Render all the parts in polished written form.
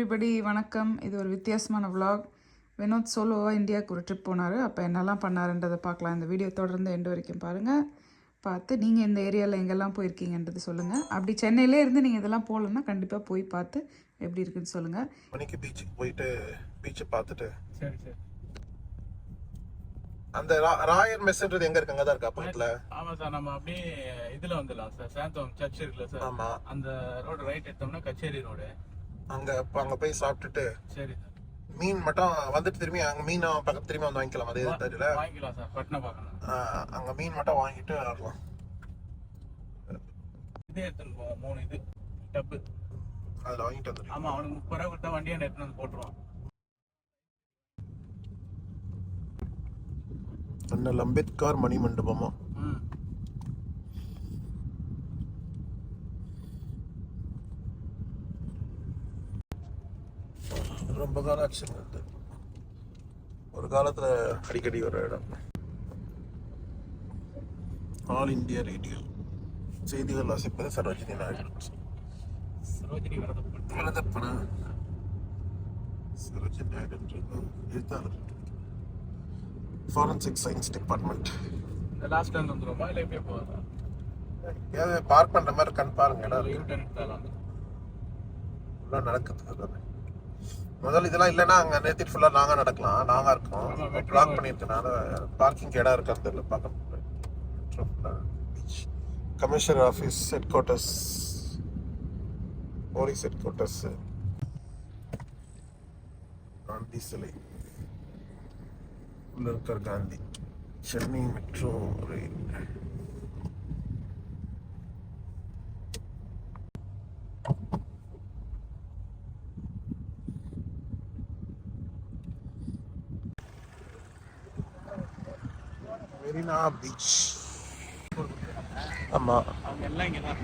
Everybody வணக்கம். இது ஒரு வித்தியாசமான vlog. வினோத் சோலோவாக இந்தியாவுக்கு ஒரு ட்ரிப் போனார். அப்போ என்னெல்லாம் பண்ணாருன்றதை பார்க்கலாம். இந்த வீடியோ தொடர்ந்து எண்டு வரைக்கும் பாருங்கள். பார்த்து நீங்கள் இந்த ஏரியாவில் எங்கெல்லாம் போயிருக்கீங்கன்றது சொல்லுங்கள். அப்படி சென்னையிலே இருந்து நீங்கள் இதெல்லாம் போகலன்னா கண்டிப்பாக போய் பார்த்து எப்படி இருக்குன்னு சொல்லுங்கள். மணிக்கு பீச்சுக்கு போயிட்டு பீச்சை பார்த்துட்டு சரி சரி. அந்த ராயர் மெஸ்ன்றது எங்க இருக்கு? அங்கதான் இருக்கா பக்கத்துல? ஆமா சார், நம்ம அப்படியே இதுல வந்துடலாம் சார். சாந்தோம் சர்ச் இருக்குல்ல சார், ஆமா, அந்த ரோடு ரைட் எடுத்தோம்னா கச்சேரி ரோடு. அங்க போய் சாப்பிட்டுட்டு சரி சார், மீன் மட்டும் வந்துட்டு திரும்பி அங்க மீன் பக்கத்து திரும்பி வந்து வாங்கிக்கலாம். அதே தெரியல, வாங்கிக்கலாம் சார். பட்னா பார்க்கணும். அங்க மீன் மட்டும் வாங்கிட்டு வரலாம். இதே எடுத்துன்னு போவோம், 3 இது டப்பு அதுல வாங்கிட்டு வந்துடும். ஆமா, அவனுக்கு 30 ரூபா கொடுத்தா வண்டியை எடுத்துன்னு வந்து போட்டுருவான். அண்ணல் அம்பேத்கர் மணி மண்டபமா? ரொம்ப காலம் ஆச்சு. ஒரு காலத்துல அடிக்கடி வர இடம். ஆல் இந்தியா ரேடியோ செய்திகள் வாசிப்பது சரோஜினி நாயுடு. சரோஜினி வரதப்பனா சரோஜினி நாயுடு எழுத்தாளர். Forensic science department. இந்த லாஸ்ட் டைம் வந்துருமா இல்லை எப்போ போகிறதா? ஏதாவது பார்க் பண்ற மாதிரி கண் பாருங்க. இடம் நடக்குது. முதல்ல இதெல்லாம் இல்லைன்னா அங்கே நேற்று ஃபுல்லாக லாங்காக நடக்கலாம். லாங்காக இருக்கும். பிளாக் பண்ணியிருக்கனால பார்க்கிங் இடம் இருக்கிறது இல்லை. பார்க்க commissioner office head quarters, police head quarters, Gandhi சிலை, உள்ள இருக்கிற Gandhi, Chennai metro rail. Marina beach. ஆமாம், அவங்க எல்லாம் இங்கே தான்.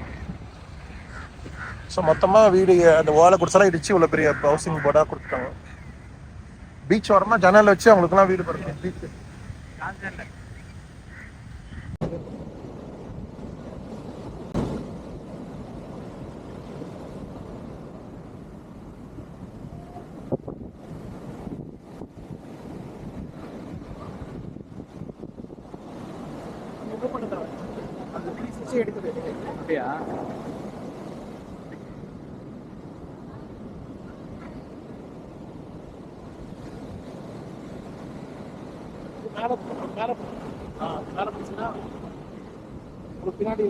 ஸோ மொத்தமாக வீடு அந்த ஓலை குடிசெல்லாம் இடிச்சு இவ்வளோ பெரிய ஹவுசிங் போர்டாக கொடுத்துட்டாங்க. பீச் ஓரமாக ஜன்னல் வச்சு அவங்களுக்குலாம் வீடு கொடுக்கணும். பீச் எடுக்குது அப்படியா? பின்னாடி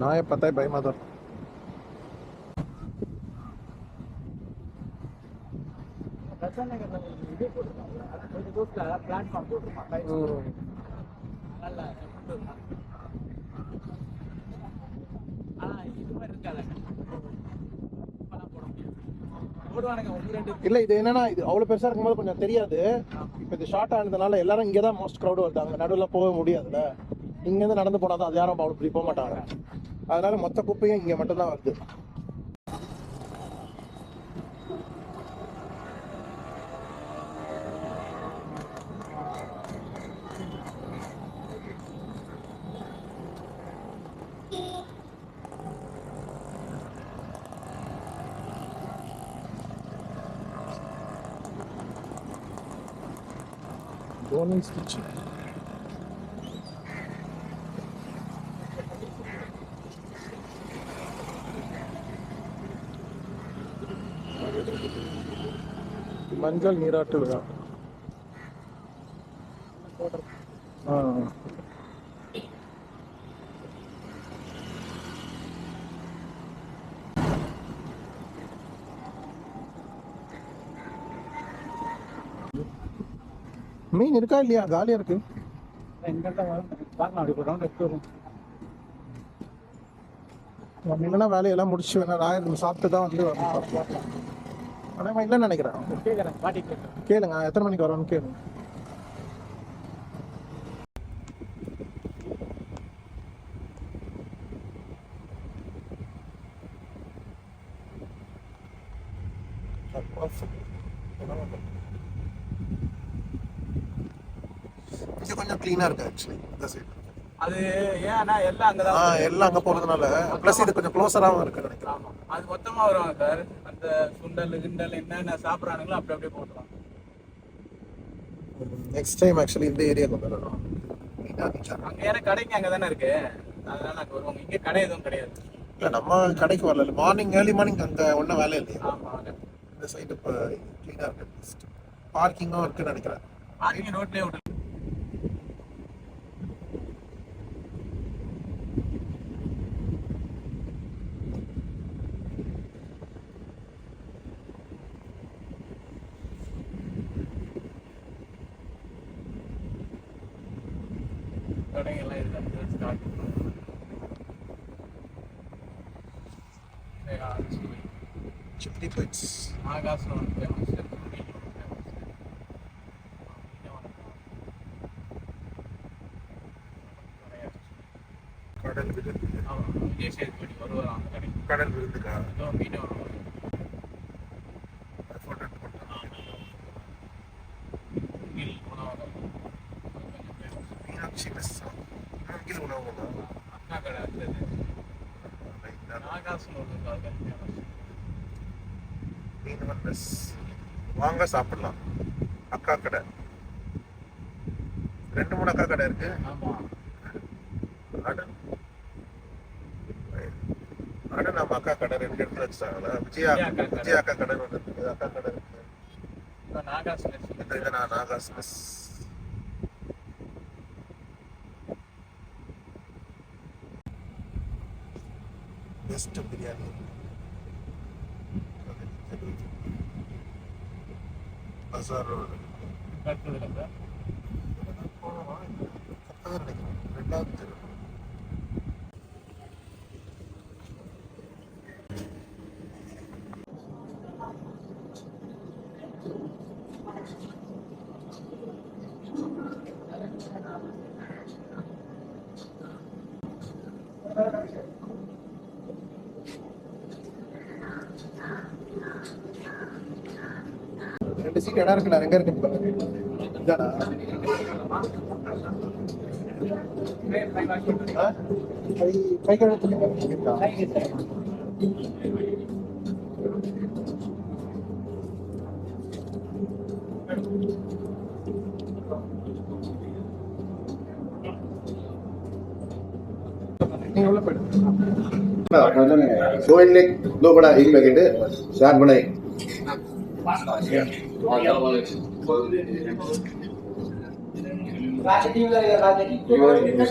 நாயை பார்த்தா பயமா தான். பிளாட்ஃபார்ம் போட்டுருப்பாங்க. இல்ல இது என்னன்னா, இது அவ்வளவு பெருசா இருக்கும்போது கொஞ்சம் தெரியாது. இப்ப இது ஷார்ட் ஆனதுனால எல்லாரும் இங்கதான் மோஸ்ட் கிரௌட் வருது. அங்க நடுவில் போக முடியாதுல்ல. இங்க இருந்து நடந்து போனாதான் அது யாரும் அவ்வளவு போக மாட்டாங்க. அதனால மொத்த குப்பையும் இங்க மட்டும் தான் வருது. Donald's Kitchen. மஞ்சள் நீராட்டு விழா. மீன் இருக்கா இல்லையா? காலியா இருக்கு. இல்லைன்னா வேலையெல்லாம் முடிச்சு வேணா நான் சாப்பிட்டு தான் வந்து வரணும். ஆனால் இல்லைன்னு நினைக்கிறேன். கேளுங்க எத்தனை மணிக்கு வரோன்னு கேளுங்க. இது கொஞ்சம் க்ளீனாக இருக்கு ஆக்சுவலி இந்த சைடு. அது ஏன்னா எல்லாம் அங்கதான் எல்லாம் அங்கே போகிறதுனால ப்ளஸ் இது கொஞ்சம் க்ளோஸராகவும் இருக்கு நினைக்கிறேன். ஆமா அது மொத்தமா வருவாங்க சார். அந்த சுண்டல் கிண்டல் என்னென்ன சாப்பிட்றானுங்களோ அப்படி அப்படியே போட்டுருவாங்க. நெக்ஸ்ட் டைம் ஆக்சுவலி இந்த ஏரியா கொண்டு வரணும். அங்க ஏன்னா கடைக்கு அங்க தானே இருக்கு, அதனால அங்க வருவாங்க. இங்க கடை எதுவும் கிடையாது. இல்லை நம்ம கடைக்கு வரல, மார்னிங் ஏர்லி மார்னிங் அங்கே ஒன்றும் வேலை இல்லையா? ஆமா இந்த சைடு இப்போ க்ளீனாக இருக்கு. பார்க்கிங்கும் இருக்குன்னு நினைக்கிறேன். பார்க்கிங் ரோட்லயே விட்டு கடைங்கெல்லாம் இருக்கு. ஸ்டார்ட் சிப்டி பைட்ஸ் ஆகாசில் ஒன்று ஃபேமஸ். கடல் விருந்து. ஆமாம் விஜய் சேதுபதி வருவார் அந்த கடைக்கு. கடல் விருந்துக்கா? ஏதோ மீன் வருவாங்க. ஃபோட்டோ எடுத்து போட்டோம். மீன் உணவகம் கொஞ்சம் ஃபேமஸ். மீனாட்சி மெஸ் கீழே உணவு அக்கா கடை இருந்தது. ஆகாசில் ஒரு கடை ஃபேமஸ். மீனவன் மெஸ் வாங்க சாப்பிடலாம். அக்கா கடை 2-3 அக்கா கடை இருக்கு. ஆமாம் அட நம்ம அக்கா கடை 2 இடத்துல வச்சுட்டாங்களா? விஜயா அக்கா கடை ஒன்று இருக்கு. அக்கா கடை இருக்கு. நாகாஸ் இது நான் நாகாஸ் மெஸ். பெஸ்ட் பிரியாணி பசார் ரோடு. கட்டுறதுல சார் ரெண்டாவது தெரு. ரெண்டு சீட் இடம் இருக்குல்ல, எங்க இருக்கு இதானா? கை கழுத்து நீங்க உள்ள போயிடுங்க. दो इनलेट 2 बड़ा 1 पैकेट है 7 बड़ा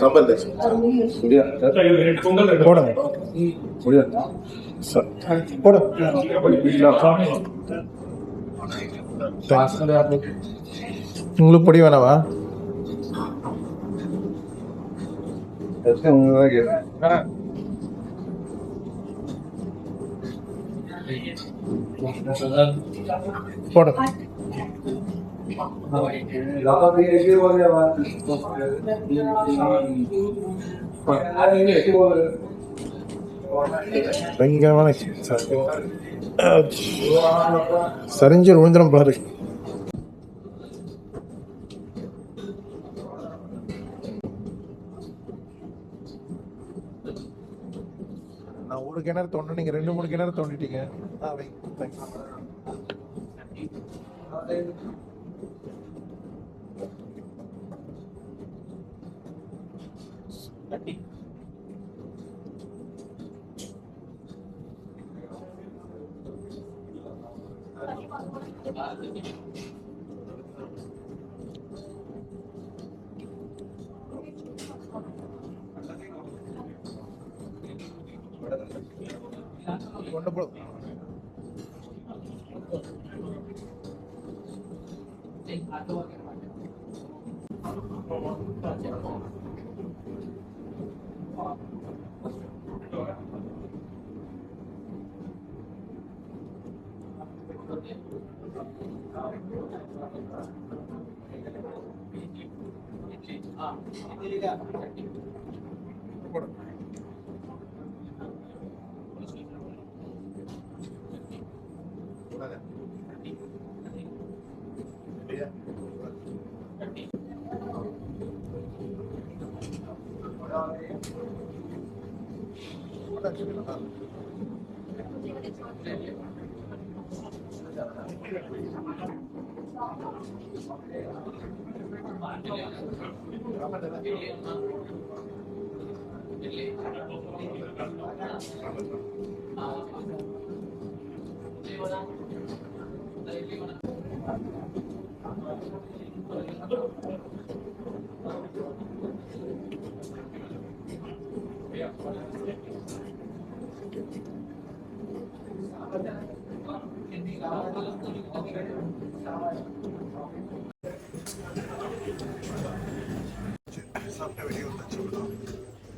जबरदस्त போடுங்க போடு. உங்களுக்கு பொடி வேணாவா? போடு. பயங்கரமான சரிஞ்சு விழுந்துடும் பாரு. நான் ஒரு கிணறு தோண்ட, நீங்க 2-3 கிணறு தோண்டிட்டீங்க. கொண்டு போ.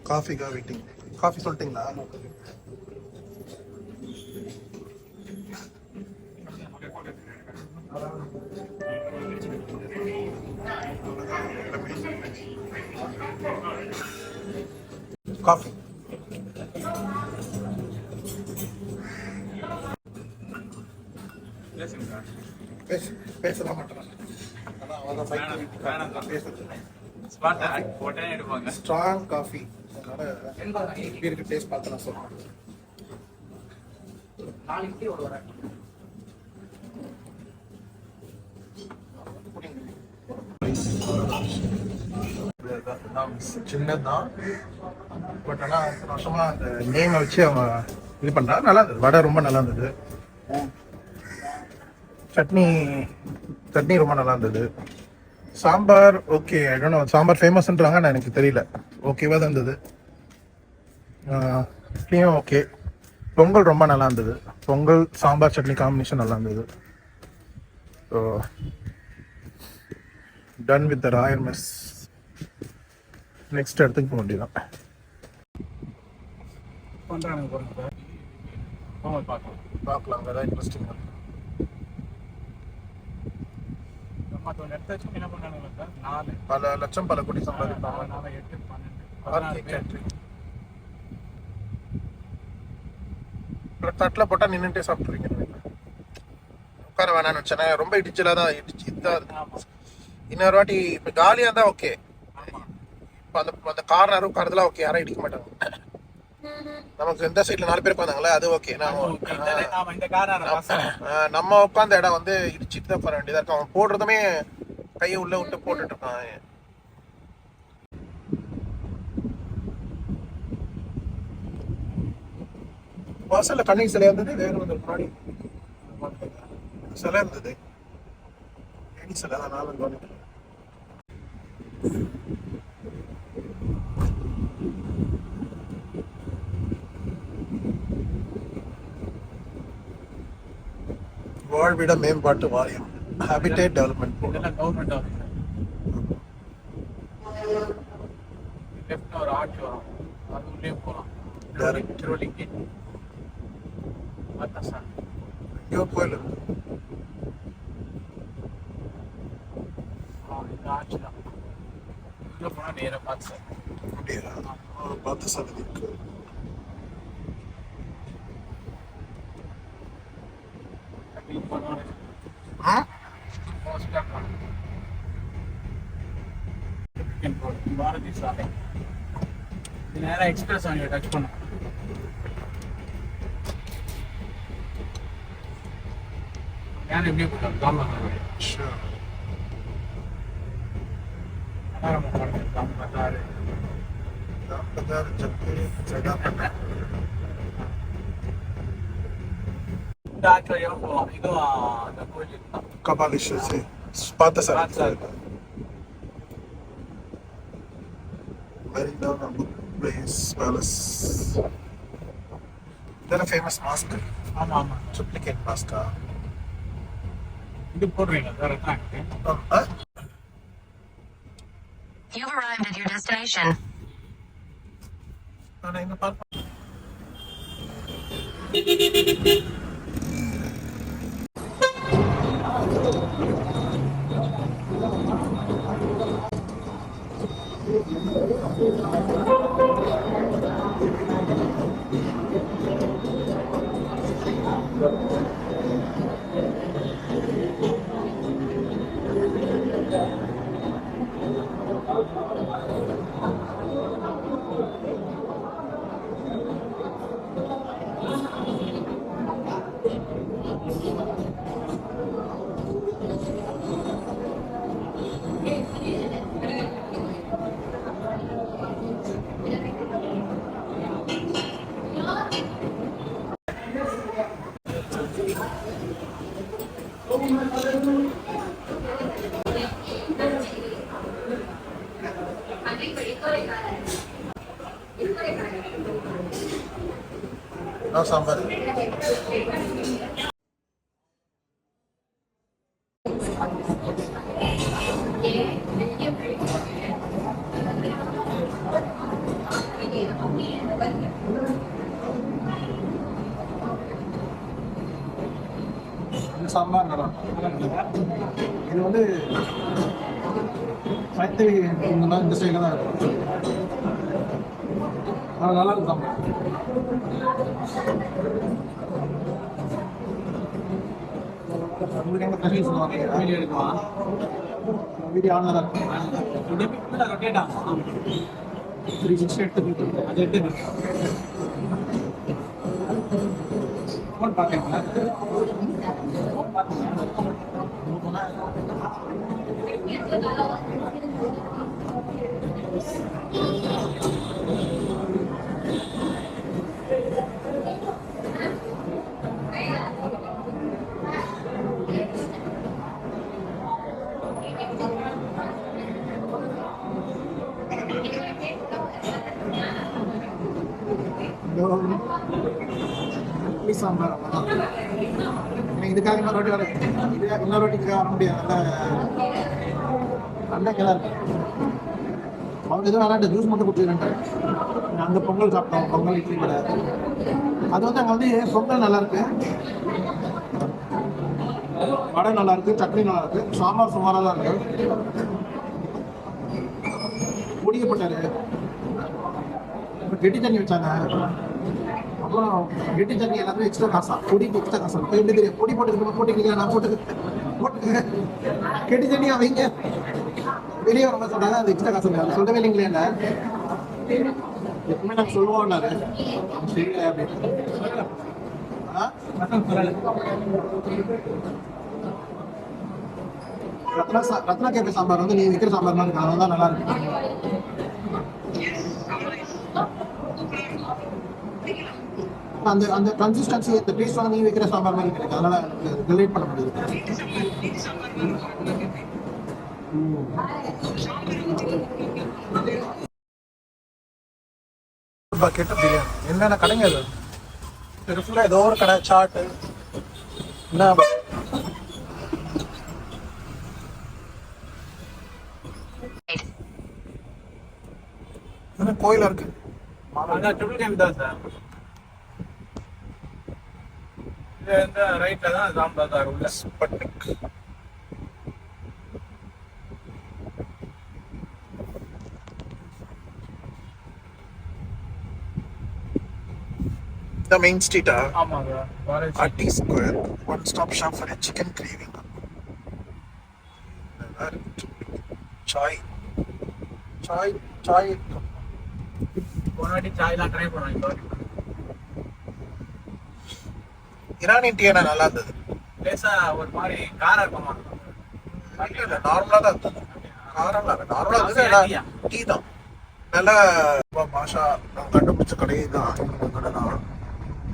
காஃபிக்காக வெயிட்டிங். காஃபி சொல்லிட்டீங்களா? காஃபி. பேசலாம் மாட்டேன். ஸ்ட்ராங் காஃபி, அதனால எப்படி இருக்கு டேஸ்ட் பார்த்து நான் சொல்றேன். சின்னதுதான், பட் ஆனால் இத்தனை வருஷமா அந்த நேமை வச்சு அவங்க இது பண்றாங்க. நல்லா இருந்தது, வடை ரொம்ப நல்லா இருந்தது. சட்னி ரொம்ப நல்லா இருந்தது. Sambar okay, I don't know, sambar ஃபேமஸ்ன்றாங்க, நான் எனக்கு தெரியல. ஓகேவா தான் இருந்தது. இட்லியும் ஓகே. பொங்கல் ரொம்ப நல்லா இருந்தது. பொங்கல் சாம்பார் சட்னி காம்பினேஷன் நல்லா இருந்தது. So done with the royal mess. Next இடத்துக்கு போக வேண்டியதான். பார்க்கலாம், அங்கே தான் இன்ட்ரெஸ்டிங். பல லட்சம் பல கோடி சம்பாதிப்பாங்க. தட்டில் போட்டால் நின்றுட்டே சாப்பிட்றீங்க. உட்கார வேணாம்னு வச்சேன்னா ரொம்ப இடிச்சலாக தான் இதாக இருக்கு. இன்னொரு வாட்டி இப்போ காலியாக இருந்தால் ஓகே. இப்போ அந்த கார்னர் உட்காரதுலாம் ஓகே, யாரும் இடிக்க மாட்டாங்க. நமக்கு இந்த சைட்ல 4 பேர் உட்காந்தாங்களே, அது ஓகே. நம்ம உட்காந்த இடம் வந்து இடிச்சிட்டு தான் உட்கார வேண்டியதா இருக்கும். அவன் போடுறதுமே கையை உள்ள விட்டு போட்டுட்டு இருக்கான். வாசல்ல கண்ணகி சிலை இருந்தது, வேற ஒரு முன்னாடி சிலை இருந்தது. சிலை தான் நானும் வாழ்விட மேம்பாட்டு வாரியம், ஹாபிடேட் டெவலப்மெண்ட் போர்டு. ஒரு ஆட்சி வரும், அது உள்ளே போகலாம். எங்கேயோ கோயில் ஆட்சி தான். உள்ளே போனால் நேராக பார்த்து அப்படியா? பார்த்த சன்னதி இருக்கு. பாரதி சாலை நேராக எக்ஸ்பிரஸ் அவங்க டச் பண்ணும். ஏன் எப்படி இந்த ஆட்சி வழியாக போகலாம். இதுவும் அந்த கோயில் கபாலீஸ்வரர் பார்த்த சார். இதெல்லாம் ஃபேமஸ் மாஸ்க். ஆமாம் ஆமாம், ட்ரிப்ளிகேட் மாஸ்கா இது போடுறீங்க சார்? destination. நான் எங்க பார்க்க சாம்பார் சாம்பார் நல்லா இது வந்து மைத்திரி இந்த சைடில் தான் இருக்கும். நல்லா இருக்கும் சாம்பார். உங்களுக்கு எங்க பிரச்சனை சொல்லுவாங்க வீடியோ எடுக்குமா வீடியோ ஆன் தான் இருக்கும். ரொட்டேட் ஆகும் 360 எடுத்து அது எடுத்து ஃபோன் பார்க்கீங்களா இட்லி சாம்பார் எனக்கு இதுக்காக இன்னொரு ரொட்டி வர இது இன்னொரு ரொட்டிக்காக வர முடியாது. நல்லா இங்கே தான் இருக்கு. அவங்க எதுவும் விளாண்டு ஜூஸ் மட்டும் கொடுத்துருக்காங்க. அங்கே பொங்கல் சாப்பிட்டோம், பொங்கல் இட்லி கடை. அது வந்து அங்கே வந்து பொங்கல் நல்லா இருக்கு, வடை நல்லா இருக்கு, சட்னி நல்லா இருக்கு, சாம்பார் சுமாராக தான் இருக்கு. பொடியப்பட்டாரு கெட்டி தண்ணி வச்சாங்க. அப்புறம் கெட்டி தண்ணி எல்லாமே எக்ஸ்ட்ரா காசா, பொடிக்கு எக்ஸ்ட்ரா காசா. இப்போ எப்படி தெரியும் பொடி போட்டுக்கிறீங்களா? நான் போட்டுக்க கெட்டி தண்ணி அவங்க வெளியே வர மாதிரி சொல்றாங்க. அது எக்ஸ்ட்ரா காசு அது சொல்லவே இல்லைங்களே. என்ன எப்பவுமே நாங்கள் சொல்லுவோம்னாரு சரி அப்படின்னு. ரத்னா கேப்பை சாம்பார் வந்து நீ விற்கிற சாம்பார் மாதிரி இருக்கு, அதனால நல்லா இருக்கு. அந்த அந்த கன்சிஸ்டன்சி இந்த டேஸ்ட் வந்து நீ வைக்கிற சாம்பார் மாதிரி கிடைக்கும், அதனால ரிலேட் பண்ண முடியுது. பக்கெட் பிரியாணி என்னென்ன கடைங்க அது? ஃபுல்லாக ஏதோ ஒரு கடை சாட்டு என்ன கோயிலா இருக்கு. அதான் ட்ரிபிள் கேம் தான் சார். இது வந்து ரைட்ல தான் சாம்பார் தான் உள்ள ஸ்பட்னிக். The main street, ஆமாங்க. Ati Square, one stop shop for a chicken craving. Chai. போன வாட்டி சாய்லாம் ட்ரை பண்ணோம். இப்போ இரானி டீ என்ன நல்லா இருந்தது. லேசா ஒரு மாதிரி காரம் இருக்குமா? இல்ல நார்மலா தான் இருந்தது. காரம்லாம் இல்லை, நார்மலா இருந்தது. டீ தான் நல்ல பாஷா கண்டுபிடிச்ச கடை தான். கடை தான்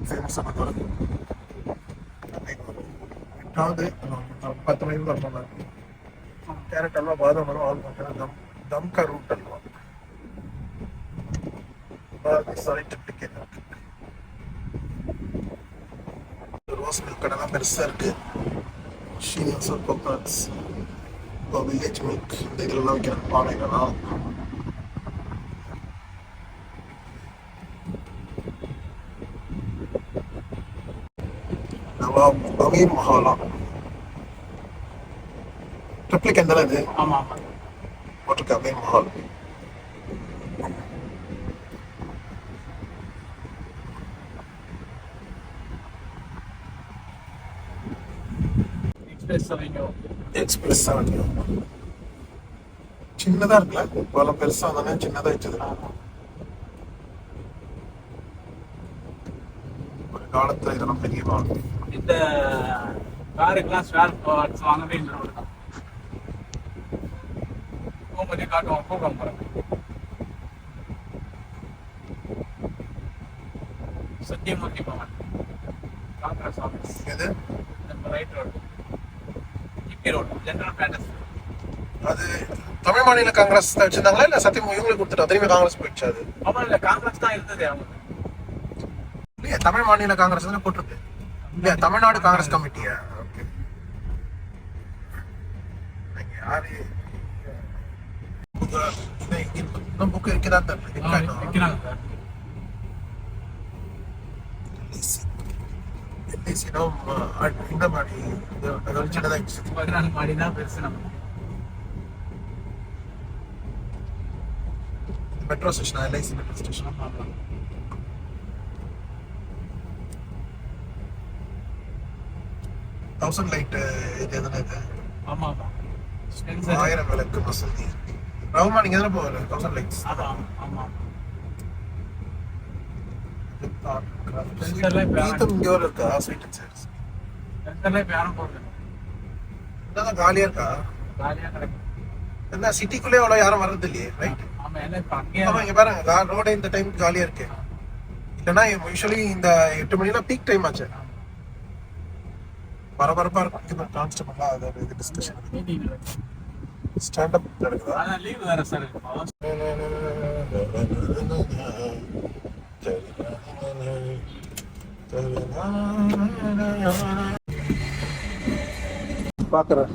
ஃபேமஸான கடை. 10 மணிக்கு வரணும். கேரட் அல்வா, பாதாம் அல்வா, ஆல் பண்ணுறேன். Dumka root halwa, rose milk கடைலாம் பெருசா இருக்கு. ஸ்ரீனிவாசா கோகனட்ஸ், வில்லேஜ் மில்க், இதெல்லாம் வைக்கிற பானைகள்லாம். அமீர் மஹாலா ட்ரிப்ளிக் எந்த இது ஆமா ஆமா போட்டிருக்கு Amir Mahal. Express avenue. Express avenue சின்னதா இருக்குல்ல, இப்போலாம் பெருசா வந்தானே சின்னதா வச்சது. ஒரு காலத்துல இதெல்லாம் பெரிய மால். இந்த காருக்கெல்லாம் ஸ்பேர் பார்ட்ஸ் வாங்கவே இந்த ரோடு தான். போகும்போதே காட்டுவோம் போகிறோம் பாருங்க. சத்தியமூர்த்தி பவன் காங்கிரஸ் ஆஃபீஸ். இது நம்ம right road GB road general batters. அது தமிழ் மாநில காங்கிரஸ் தான் வச்சிருந்தாங்களா இல்ல சத்தியம் இவங்களுக்கு கொடுத்துட்டா திரும்பி காங்கிரஸ் போயிடுச்சு? அது ஆமா இல்லை காங்கிரஸ் தான் இருந்தது அவங்க. இல்லையா தமிழ் மாநில காங்கிரஸ் தானே போட்டிருக்கு. இல்லையா தமிழ்நாடு காங்கிரஸ் கமிட்டியா? ஓகே. யாரு புக்கு இருக்குதான் தெரியல. வைக்கிறாங்க சார். இந்த மாதிரி சின்னதாக 14 மாடி தான் பெருசு நமக்கு. Metro station, LIC metro station. ஆமா 1000 லைட் இது எதுனா இது ஆமா ஆமா 1000 விளக்கு மசூதி. ரவுமா நீங்க எதுனா போகல 1000 லைட்ஸ். அதான் ஆமா இங்கே ஒரு இருக்கா ஸ்வீட் அண்ட் சார்ஸ்? சென்டர்ல இப்ப யாரும் போறது என்னதான் காலியா இருக்கா? காலியா கிடக்கு. என்ன சிட்டிக்குள்ளே அவ்வளோ யாரும் வர்றது இல்லையே, ரைட்? ஆமா ஏன்னா இப்ப அங்கேயே ஆமா இங்க பாருங்க ரோடு இந்த டைம் காலியா இருக்கு. இல்லைன்னா யூஸ்வலி இந்த 8 மணிலாம் பீக் டைம் ஆச்சு, பரபரப்பா இருக்கும். கான்ஸ்டபிளா அது இது டிஸ்கஷன் மீட்டிங் ஸ்டாண்ட் அப் நடக்குதா? அதான் லீவ் வேற சார் இப்போ. பாக்குறேன்.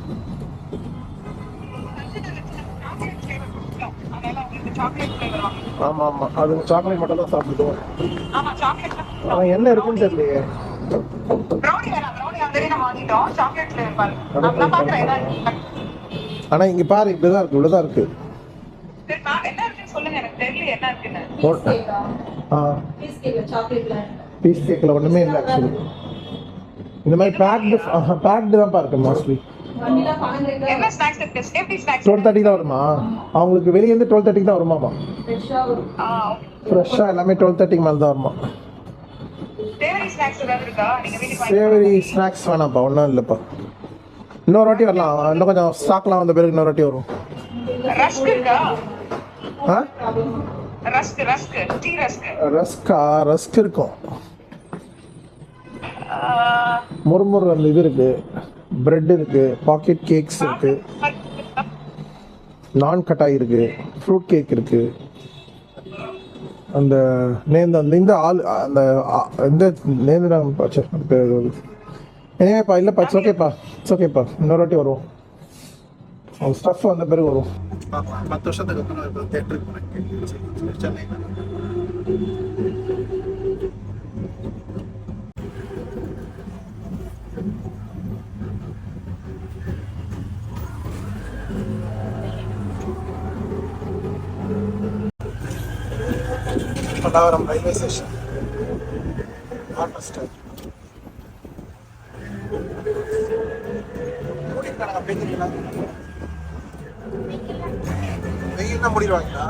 ஆமா ஆமா அது சாக்லேட் மட்டும் தான் சாப்பிடுவோம். அவன் என்ன இருக்குன்னு தெரியலையே. ஆனா இங்க பாரு இப்படிதான் இருக்கு, இவ்வளவுதான் இருக்கு. பீஸ் கேக்ல ஒண்ணுமே இல்லை ஆக்சுவலி. இந்த மாதிரி பேக்டு தான் பாருக்கு மோஸ்ட்லி. 12:30 தான் வருமா அவங்களுக்கு? வெளியே இருந்து 12:30 தான் வருமாமா ஃப்ரெஷ்ஷா எல்லாமே 12:30 மேல தான் வருமா. சேவரி ஸ்நாக்ஸ் வேணாம்ப்பா, ஒன்றும் இல்லைப்பா. இன்னொரு வாட்டி வரலாம், இன்னும் கொஞ்சம் ஸ்டாக்லாம் வந்த பிறகு இன்னொரு வாட்டி வரும். ரஸ்க் இருக்கும், முறுமுறு அந்த இது இருக்கு, பிரெட் இருக்கு, பாக்கெட் கேக்ஸ் இருக்கு, நான் கட்டாய் இருக்கு, ஃப்ரூட் கேக் இருக்கு, அந்த இந்த ஆள் அந்த இந்த நேந்திரம் பச்சை பேர் ஏப்பா இல்லைப்பா. இட்ஸ் ஓகேப்பா, இட்ஸ் ஓகேப்பா, இன்னொரு வாட்டி வருவோம். அவங்க ஸ்டஃப் வந்த பிறகு வருவோம். 10 வருஷத்துக்கு அப்புறம் தேட்டருக்கு போனேன் சென்னையில். Pallavaram railway station auto stand. வெயில் தான் முடிடுவாங்களா?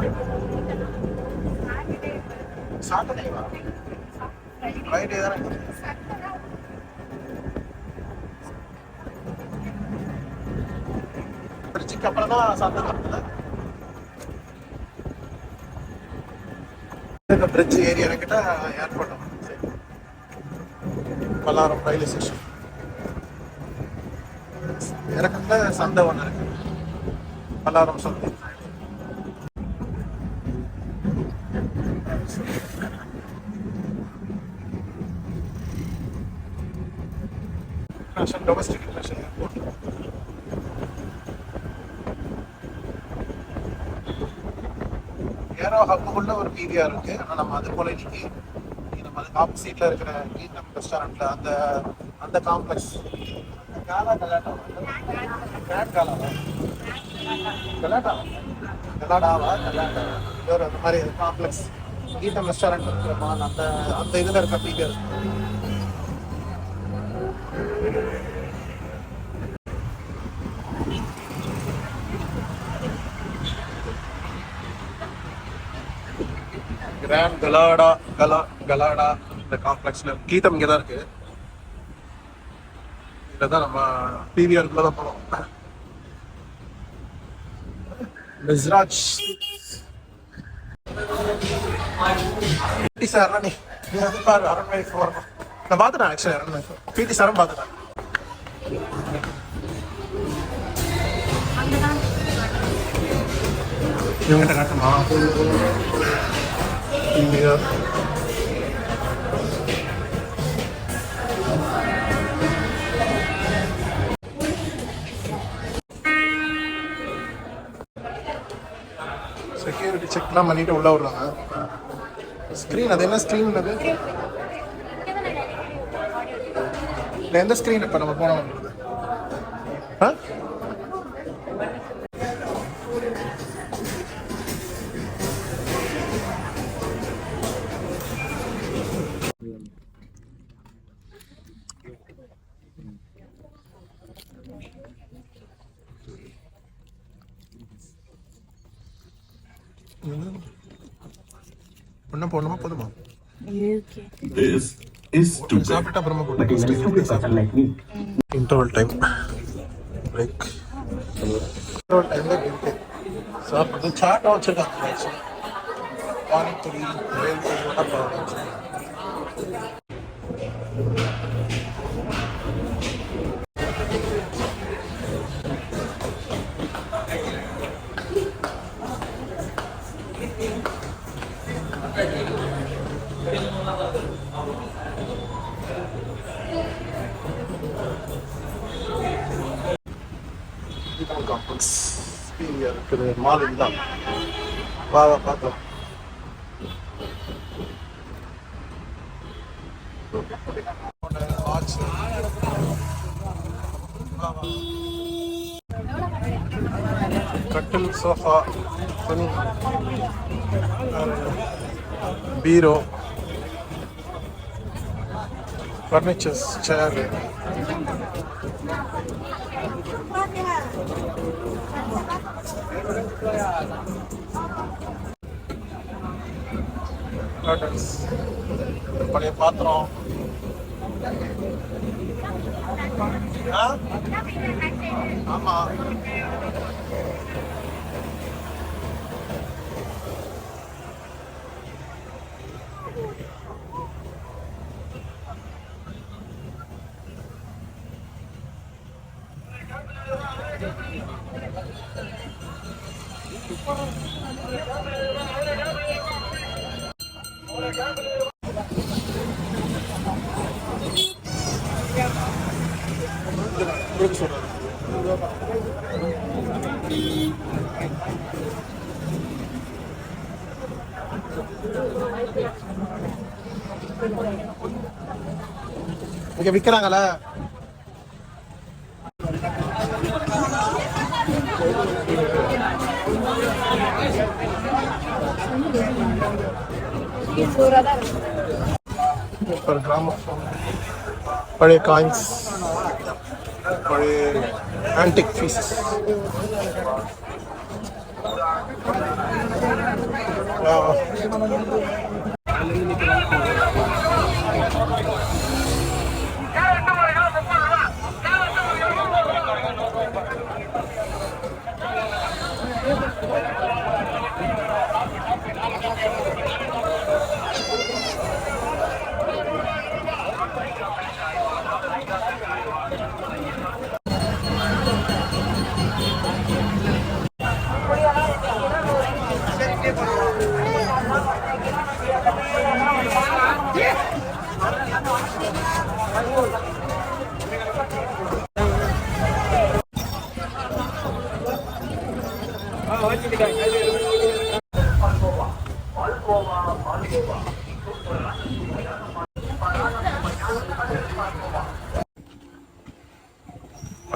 சாட்டர்டேவா? ஃப்ரைடே தானே. பிரிட்ஜுக்கு அப்புறம் தான் சாட்டர்டே. பிரிட்ஜ் ஏறி இறங்கிட்டா ஏர்போர்ட். பல்லாவரம் ரயில்வே ஸ்டேஷன் இறக்கத்துல சந்தை ஒன்று இருக்கு, பல்லாவரம் சந்தை. Domestic international airport. ஏரோ ஹப்புக்குள்ள ஒரு பிவிஆர் இருக்கு, ஆனால் நம்ம அது போல இன்னைக்கு அதுக்கு ஆப்போசிட்ல இருக்கிற கீதம் ரெஸ்டாரண்ட்ல அந்த அந்த காம்ப்ளெக்ஸ் காலா கலாட்டா கிராண்ட் காலாவா கலாடாவா கலாட்டா ஒரு அந்த மாதிரி காம்ப்ளெக்ஸ் கீதம் ரெஸ்டாரண்ட் இருக்கிற மால் அந்த அந்த இதுல இருக்க பீக்கர் கிராண்ட் கலாடா இந்த காம்ப்ளெக்ஸ்ல கீதம் இங்கே தான் இருக்கு. இதில் தான் நம்ம பிவிஆருக்குள்ள தான் போனோம். மிஸ்ராஜ் பிடி சார் நீ அது பாரு அரண்மனை வரணும். நான் பார்த்துட்டேன் ஆக்சுவலி அரண்மனை பிடி சாரும் பார்த்துட்டேன். இவங்கிட்ட காட்டுமா இந்தியா செக்யூரிட்டி செக்லாம் பண்ணிட்டு உள்ள விடுறாங்க. ஸ்க்ரீன் அது என்ன ஸ்க்ரீன் அது எந்த ஸ்க்ரீன் இப்போ நம்ம போனோம் ஆ ஒன்றும் போடணுமா போதுமா This is to bed. சாப்பிட்டு அப்புறமா But in a stupid person like me. Interval time break interval டைம்ல பிரேக் சாப்பிட்டு சாட்டா வச்சிருக்காங்க. பானிபூரி பேல்பூரி வடை காம்ப்ளெக்ஸ் இருக்குது. மால் இதுதான். வா பார்த்தோம். கட்டில் சோஃபா துணி பீரோ ஃபர்னிச்சர்ஸ் சேர் பழைய பாத்திரம் ஆமா இங்க விக்கிறாங்கல்ல கிராமஃபோன் பழைய காயின்ஸ் பழைய ஆன்டிக் பீசஸ்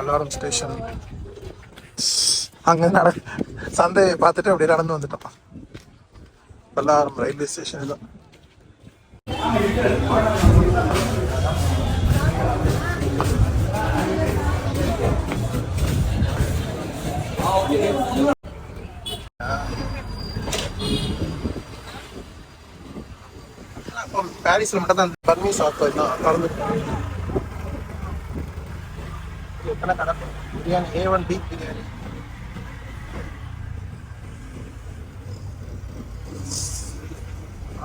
பல்லாரம் ஸ்டேஷன். அங்கே சந்தையை பார்த்துட்டு அப்படியே நடந்து வந்துட்டோம். பல்லாரம் ரயில்வே ஸ்டேஷன் தான். பாரிஸ்ல மட்டும் தான் பர்மீஸ் ஆஃபர் தான் திறந்துருக்காங்க. எத்தனை கடை பிரியாணி, A1 பீஃப் பிரியாணி.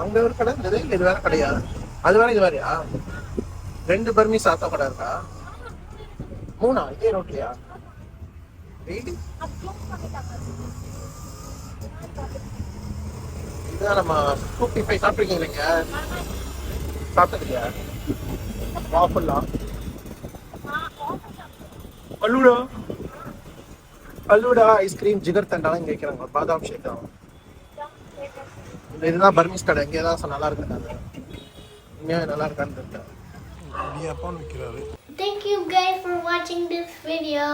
அங்க ஒரு கடை இருந்தது, இது வேற கடையா? அது வேற இது வேறையா? 2 பர்மீஸ் ஆத்தா கடை இருக்கா? 3 இதே ரோட்லயா? இதுதான் நம்ம 55 சாப்பிட்ருக்கீங்க இல்லைங்க? சாப்பிட்டதுலையா? வாஃபல்லாம் பல்லூடா ஐஸ்கிரீம் ஜிகர் தண்டாலாம் இங்கே வைக்கிறாங்க. பாதாம் ஷேக் தான். இதுதான் பர்மீஸ் கடை. இங்கே தான் நல்லா இருக்குங்க. உண்மையாக நல்லா இருக்கான்னு தெரியல. விற்கிறாரு. Thank you guys for watching this video.